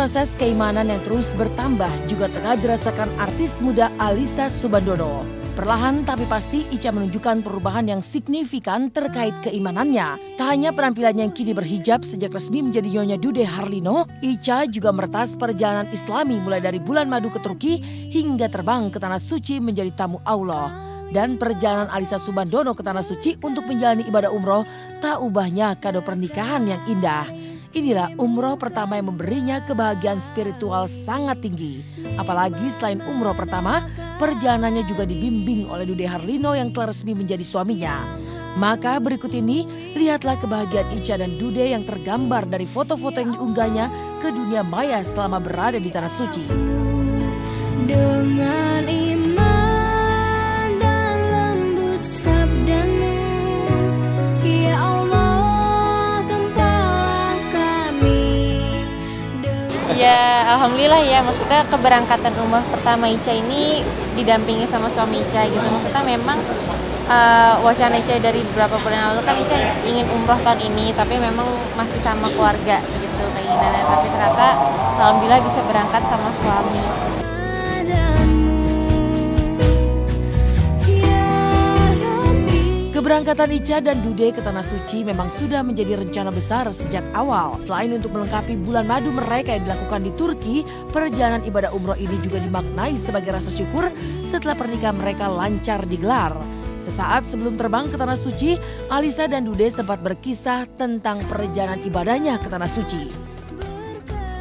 Proses keimanan yang terus bertambah juga tengah dirasakan artis muda Alyssa Soebandono. Perlahan tapi pasti Ica menunjukkan perubahan yang signifikan terkait keimanannya. Tak hanya penampilannya yang kini berhijab sejak resmi menjadi Nyonya Dude Harlino, Ica juga meretas perjalanan Islami mulai dari bulan madu ke Turki hingga terbang ke Tanah Suci menjadi tamu Allah. Dan perjalanan Alyssa Soebandono ke Tanah Suci untuk menjalani ibadah umroh tak ubahnya kado pernikahan yang indah. Inilah umroh pertama yang memberinya kebahagiaan spiritual sangat tinggi. Apalagi selain umroh pertama, perjalanannya juga dibimbing oleh Dude Harlino yang telah resmi menjadi suaminya. Maka berikut ini, lihatlah kebahagiaan Ica dan Dude yang tergambar dari foto-foto yang diunggahnya ke dunia maya selama berada di Tanah Suci. Dengan iman dan lembut sabdamu, ya Allah tempalah kami. Ya alhamdulillah ya, maksudnya keberangkatan umroh pertama Ica ini didampingi sama suami Ica gitu. Maksudnya memang wacana Ica dari beberapa bulan lalu kan Ica ingin umroh tahun ini, tapi memang masih sama keluarga gitu keinginannya. Tapi ternyata alhamdulillah bisa berangkat sama suami. Keberangkatan Ica dan Dude ke Tanah Suci memang sudah menjadi rencana besar sejak awal. Selain untuk melengkapi bulan madu mereka yang dilakukan di Turki, perjalanan ibadah umroh ini juga dimaknai sebagai rasa syukur setelah pernikahan mereka lancar digelar. Sesaat sebelum terbang ke Tanah Suci, Alyssa dan Dude sempat berkisah tentang perjalanan ibadahnya ke Tanah Suci.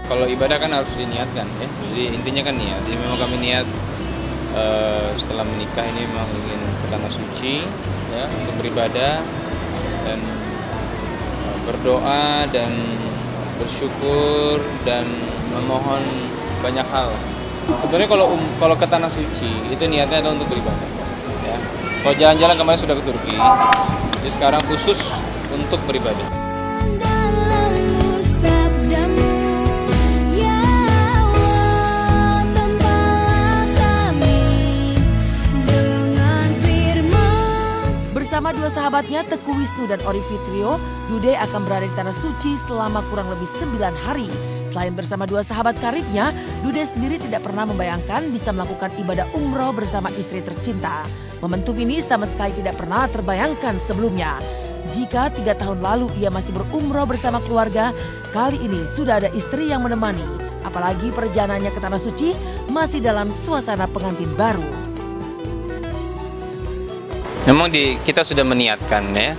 Kalau ibadah kan harus diniatkan ya, jadi intinya kan niat. Jadi memang kami niat setelah menikah ini memang ingin ke Tanah Suci ya, untuk beribadah dan berdoa dan bersyukur dan memohon banyak hal. Sebenarnya kalau ke Tanah Suci itu niatnya adalah untuk beribadah ya. Kalau jalan-jalan kemarin sudah ke Turki, jadi sekarang khusus untuk beribadah. Bersama dua sahabatnya Teguh Wisnu dan Ori Fitrio, Dude akan berada di Tanah Suci selama kurang lebih 9 hari. Selain bersama dua sahabat karibnya, Dude sendiri tidak pernah membayangkan bisa melakukan ibadah umroh bersama istri tercinta. Momentum ini sama sekali tidak pernah terbayangkan sebelumnya. Jika 3 tahun lalu ia masih berumroh bersama keluarga, kali ini sudah ada istri yang menemani. Apalagi perjalanannya ke Tanah Suci masih dalam suasana pengantin baru. Memang kita sudah meniatkan ya,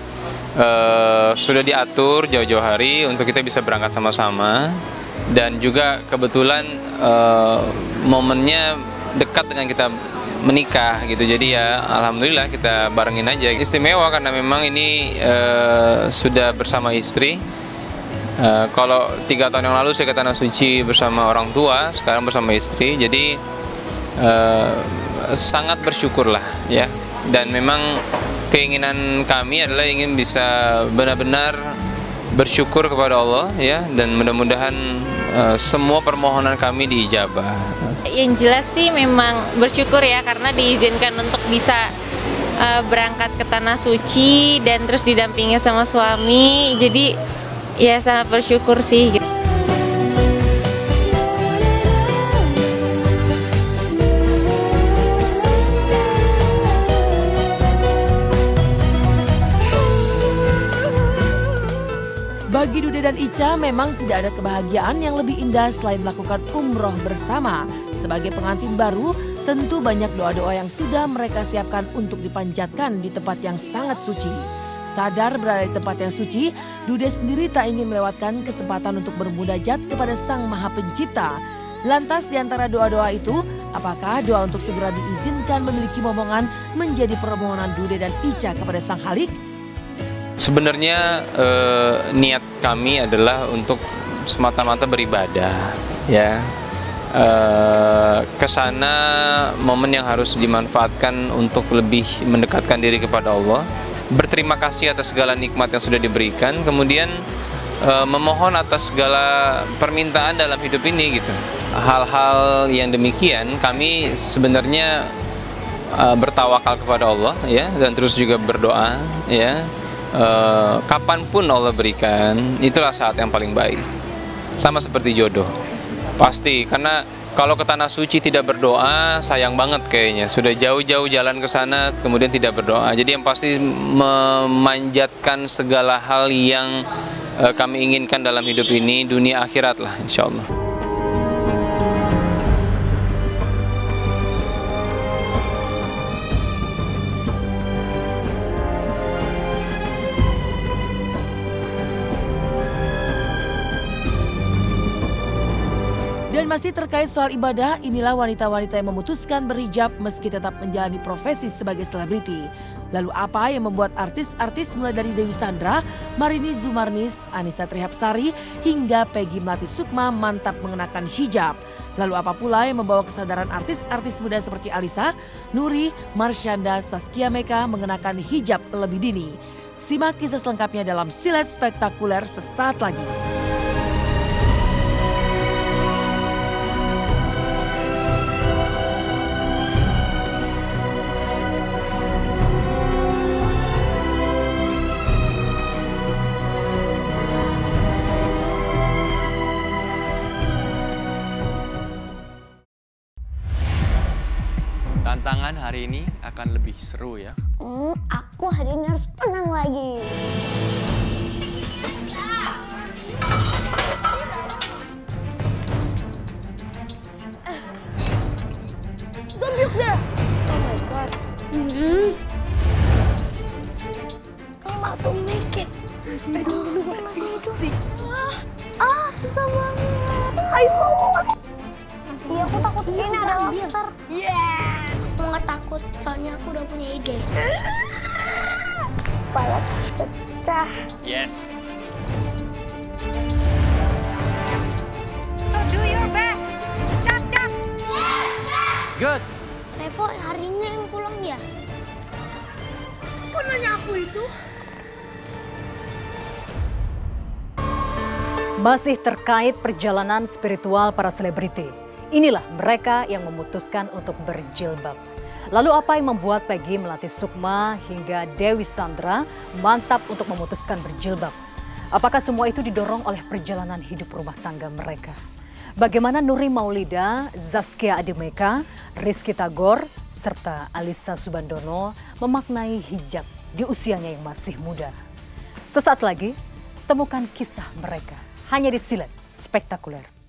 sudah diatur jauh-jauh hari untuk kita bisa berangkat sama-sama. Dan juga kebetulan momennya dekat dengan kita menikah gitu, jadi ya alhamdulillah kita barengin aja. Istimewa karena memang ini sudah bersama istri. Kalau 3 tahun yang lalu saya ke Tanah Suci bersama orang tua, sekarang bersama istri, jadi sangat bersyukurlah ya. Dan memang keinginan kami adalah ingin bisa benar-benar bersyukur kepada Allah ya, dan mudah-mudahan semua permohonan kami diijabah. Yang jelas sih memang bersyukur ya, karena diizinkan untuk bisa berangkat ke Tanah Suci dan terus didampingi sama suami. Jadi ya sangat bersyukur sih gitu. Bagi Dude dan Ica memang tidak ada kebahagiaan yang lebih indah selain melakukan umroh bersama. Sebagai pengantin baru, tentu banyak doa-doa yang sudah mereka siapkan untuk dipanjatkan di tempat yang sangat suci. Sadar berada di tempat yang suci, Dude sendiri tak ingin melewatkan kesempatan untuk bermunajat kepada Sang Maha Pencipta. Lantas di antara doa-doa itu, apakah doa untuk segera diizinkan memiliki momongan menjadi permohonan Dude dan Ica kepada Sang Khalik? Sebenarnya niat kami adalah untuk semata-mata beribadah ya. Kesana momen yang harus dimanfaatkan untuk lebih mendekatkan diri kepada Allah, berterima kasih atas segala nikmat yang sudah diberikan, kemudian memohon atas segala permintaan dalam hidup ini gitu. Hal-hal yang demikian kami sebenarnya bertawakal kepada Allah ya, dan terus juga berdoa ya. Kapanpun Allah berikan, itulah saat yang paling baik. Sama seperti jodoh. Pasti, karena kalau ke tanah suci tidak berdoa, sayang banget kayaknya. Sudah jauh-jauh jalan ke sana, kemudian tidak berdoa. Jadi yang pasti memanjatkan segala hal yang kami inginkan dalam hidup ini, dunia akhirat lah, insya Allah. Dan masih terkait soal ibadah, inilah wanita-wanita yang memutuskan berhijab meski tetap menjalani profesi sebagai selebriti. Lalu apa yang membuat artis-artis mulai dari Dewi Sandra, Marini Zumarnis, Annisa Trihapsari, hingga Peggy Melati Sukma mantap mengenakan hijab? Lalu apa pula yang membawa kesadaran artis-artis muda seperti Alisa, Nuri, Marsyanda, Saskia Meka mengenakan hijab lebih dini? Simak kisah selengkapnya dalam Silet Spektakuler sesaat lagi. Tantangan hari ini akan lebih seru ya. Aku hari ini harus menang lagi. Don't build there. Oh my god. How to make it? Masih hidup. Susah banget. Hai sobat. Iya, aku takut ini ada lobster. Yeah. Aku nggak takut, soalnya aku udah punya ide. Kepala pecah. Yes. So do your best. Cap. Good. Revo hari ini yang pulang ya? Kok nanya aku itu? Masih terkait perjalanan spiritual para selebriti. Inilah mereka yang memutuskan untuk berjilbab. Lalu apa yang membuat Peggy Melati Sukma hingga Dewi Sandra mantap untuk memutuskan berjilbab? Apakah semua itu didorong oleh perjalanan hidup rumah tangga mereka? Bagaimana Nuri Maulida, Zaskia Ademeka, Rizky Tagor, serta Alisa Subandono memaknai hijab di usianya yang masih muda? Sesaat lagi, temukan kisah mereka hanya di Silet Spektakuler.